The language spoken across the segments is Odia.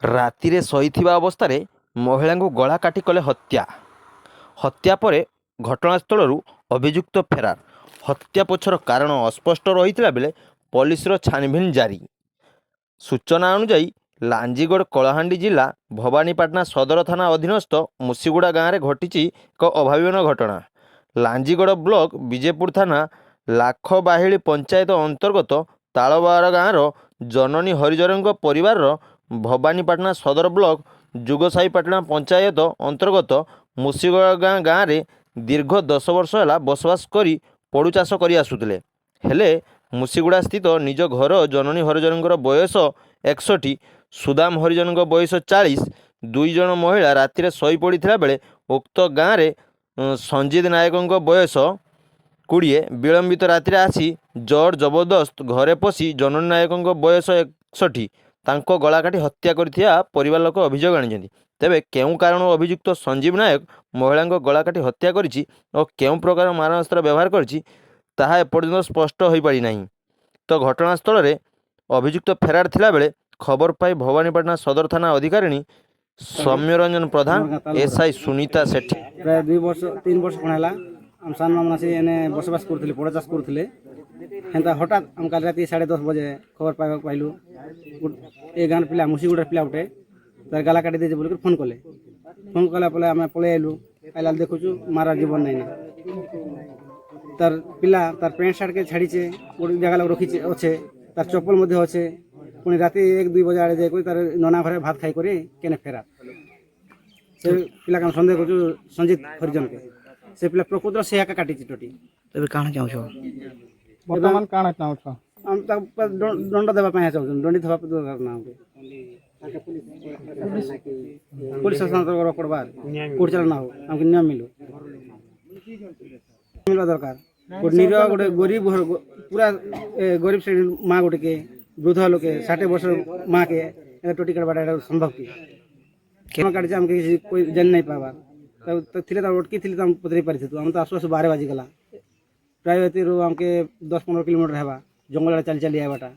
ରାତିରେ ଶୋଇଥିବା ଅବସ୍ଥାରେ ମହିଳାଙ୍କୁ ଗଳା କାଟି କଲେ ହତ୍ୟା। ହତ୍ୟା ପରେ ଘଟଣାସ୍ଥଳରୁ ଅଭିଯୁକ୍ତ ଫେରାର। ହତ୍ୟା ପଛର କାରଣ ଅସ୍ପଷ୍ଟ ରହିଥିଲା ବେଳେ ପୋଲିସର ଛାନଭିନ୍ ଜାରି। ସୂଚନା ଅନୁଯାୟୀ ଲାଞ୍ଜିଗଡ଼ କଳାହାଣ୍ଡି ଜିଲ୍ଲା ଭବାନୀପାଟଣା ସଦର ଥାନା ଅଧୀନସ୍ଥ ମୁସିଗୁଡ଼ା ଗାଁରେ ଘଟିଛି ଏକ ଅଭାବନୀୟ ଘଟଣା। ଲାଞ୍ଜିଗଡ଼ ବ୍ଲକ ବିଜେପୁର ଥାନା ଲାଖବାହିଳି ପଞ୍ଚାୟତ ଅନ୍ତର୍ଗତ ତାଳବାର ଗାଁର ଜନନୀ ହରିଜନଙ୍କ ପରିବାରର ଭବାନୀପାଟଣା ସଦର ବ୍ଲକ ଯୁଗସାହିପାଟଣା ପଞ୍ଚାୟତ ଅନ୍ତର୍ଗତ ମୁସିଗୁଡ଼ା ଗାଁରେ ଦୀର୍ଘ 10 ବର୍ଷ ହେଲା ବସବାସ କରି ପୋଡ଼ୁ ଚାଷ କରି ଆସୁଥିଲେ। ହେଲେ ମୁସିଗୁଡ଼ା ସ୍ଥିତ ନିଜ ଘର ଜନନୀ ହରିଜନଙ୍କର ବୟସ 61, ସୁଦାମ ହରିଜନଙ୍କ ବୟସ 40, ଦୁଇ ଜଣ ମହିଳା ରାତିରେ ଶୋଇପଡ଼ିଥିଲା ବେଳେ ଉକ୍ତ ଗାଁରେ ସଞ୍ଜିତ ନାୟକଙ୍କ ବୟସ 20 ବିଳମ୍ବିତ ରାତିରେ ଆସି ଜୋର ଜବରଦସ୍ତ ଘରେ ପଶି ଜନନୀ ନାୟକଙ୍କ ବୟସ 61 ତାଙ୍କ ଗଳା କାଟି ହତ୍ୟା କରିଥିବା ପରିବାର ଲୋକ ଅଭିଯୋଗ ଆଣିଛନ୍ତି। ତେବେ କେଉଁ କାରଣରୁ ଅଭିଯୁକ୍ତ ସଞ୍ଜୀବ ନାୟକ ମହିଳାଙ୍କ ଗଳା କାଟି ହତ୍ୟା କରିଛି ଓ କେଉଁ ପ୍ରକାର ମାରଣାସ୍ତ୍ର ବ୍ୟବହାର କରିଛି ତାହା ଏପର୍ଯ୍ୟନ୍ତ ସ୍ପଷ୍ଟ ହୋଇପାରିନାହିଁ। ତ ଘଟଣାସ୍ଥଳରେ ଅଭିଯୁକ୍ତ ଫେରାର ଥିଲାବେଳେ ଖବର ପାଇ ଭବାନୀପାଟଣା ସଦର ଥାନା ଅଧିକାରିଣୀ ସୌମ୍ୟରଞ୍ଜନ ପ୍ରଧାନ, ଏସ୍ଆଇ ସୁନିତା ସେଠୀ ପ୍ରାୟ 2-3 ବର୍ଷ କ'ଣ ହେଲା ଆମ ସାନ ମାମୁଁ ସେ ଏନେ ବସବାସ କରୁଥିଲେ, ପୋଡ଼ା ଚାଷ କରୁଥିଲେ। ହେନ୍ତା ହଠାତ୍ ଆମେ କାଲି ରାତି 10:30 ବଜେ ଖବର ପାଇବାକୁ ପାଇଲୁ ଏ ଗାଁର ପିଲା ମୁସିଗୁଡ଼ାର ପିଲା ଗୋଟେ ତାର ଗାଲା କାଟି ଦେଇছে ବୋଲିକି ଫୋନ୍ କଲେ। ଫୋନ୍ କଲା ପରେ ଆମେ ପଳେଇ ଆଇଲୁ। ଆଇଲା ଦେଖୁଛୁ ମାରା ଜୀବନ ନାଇଁ ନା ତାର ପିଲା ତାର ପ୍ୟାଣ୍ଟ ସାର୍ଟକେ ଛାଡ଼ିছে ଗୋଟେ ଜାଗା ରଖିছে ଅଛେ, ତାର ଚପଲ ମଧ୍ୟ ଅଛେ। ପୁଣି ରାତି 1-2 ବଜେ ଆଡ଼େ ଯାଇକରି ତାର ନନା ଘରେ ଭାତ ଖାଇକରି କେନେ ଫେରା। ସେ ପିଲା କାମ ସନ୍ଦେହ କରୁଛୁ ସଞ୍ଜିତ ହରିଜନକେ ସେ ପିଲା ପ୍ରକୃତରେ ସେ ଏକା କାଟିଛି ଟଟି। ତେବେ କାଣା ଚାହୁଁଛ ବର୍ତ୍ତମାନ କାଣା ଚାହୁଁଛ? ଆମେ ତାକୁ ଦଣ୍ଡ ଦେବା ପାଇଁ ଚାହୁଁଛୁ। ଦଣ୍ଡିତ ହେବା ଦରକାର ନା ଆମକୁ ପୁଲିସ ଶାସନ ପଡ଼ବା କୋର୍ଟ ଚାଲ ନା ହଉ ଆମକୁ ନ୍ୟାୟ ମିଳିବା ଦରକାର। ଗୋଟେ ନିରୀହ ଗୋଟେ ଗରିବ ଘର ପୁରା ଗରିବ ଶ୍ରେଣୀ ମା ଗୋଟେକେ ବୃଦ୍ଧ ଲୋକେ 60 ବର୍ଷର ମାକେ ଟୋଟି କାଟବାଟା ଏଇଟା ସମ୍ଭବ କି? କେନ କାଟିছে ଆମେ କିଛି ଜାଣି ନାଇଁ ପାଇବା। ଥିଲେ ତା ଅଟକି ଥିଲେ ତ ଆମେ ପଚାରି ପାରିଥିଲୁ। ଆମେ ତ ଆସୁ ଆସୁ 12 ବାଜିଗଲା। ପ୍ରାୟ ଏଥିରୁ ଆମକେ 10-15 କିଲୋମିଟର ହେବା ଜଙ୍ଗଲ ଆଡ଼େ ଚାଲି ଚାଲି ଆଇବାଟା।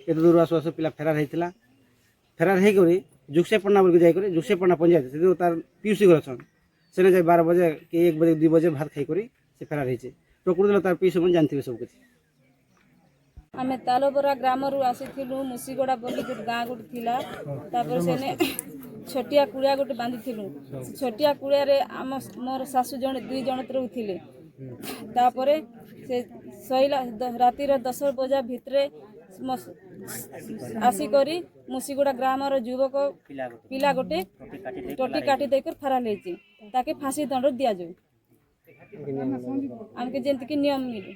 ଏତେ ଦୂର ଆସୁ ଆସୁ ପିଲା ଫେରାର ହେଇଥିଲା। ଫେରାର ହେଇକରି ଯୁଗସାଇପାଟଣା ବୋଲିକି ଯାଇକରି ଯୁଗସାଇପାଟଣା ପଞ୍ଚାୟତ ସେ ତାର ପିୟୁସି ଘର ଅଛନ୍ ସେନେ ଯାଇ 12 ବଜେ କି 1 ବଜେ 2 ବଜେ ଭାତ ଖାଇକରି ସେ ଫେରାର ହେଇছে। ପ୍ରକୃତରେ ତାର ପିୟୁସି ମାନେ ଜାଣିଥିବେ ସବୁ କିଛି। ଆମେ ତାଲବରା ଗ୍ରାମରୁ ଆସିଥିଲୁ। ମୁସିଗଡ଼ା ବୋଲି ଗୋଟେ ଗାଁ ଗୋଟେ ଥିଲା। ତାପରେ ସେନେ ଛୋଟିଆ କୁଡ଼ିଆ ଗୋଟେ ବାନ୍ଧିଥିଲୁ। ଛୋଟିଆ କୁଡ଼ିଆରେ ମୋର ଶାଶୁ ଜଣେ 2 ଜଣ ରହୁଥିଲେ। ତାପରେ ସେ ଶୋଇଲା ରାତିର 10 ବଜା ଭିତରେ ଆସିକରି ମୁସିଗୁଡ଼ା ଗ୍ରାମର ଯୁବକ ପିଲା ଗୋଟେ ଟଟି କାଟି ଦେଇକରି ଫେରାର ହେଇଛି। ତାକେ ଫାঁସି ଦଣ୍ଡ ଦିଆଯାଉ। ଆମକେ ଯେମିତିକି ନିୟମ ମିଳେ।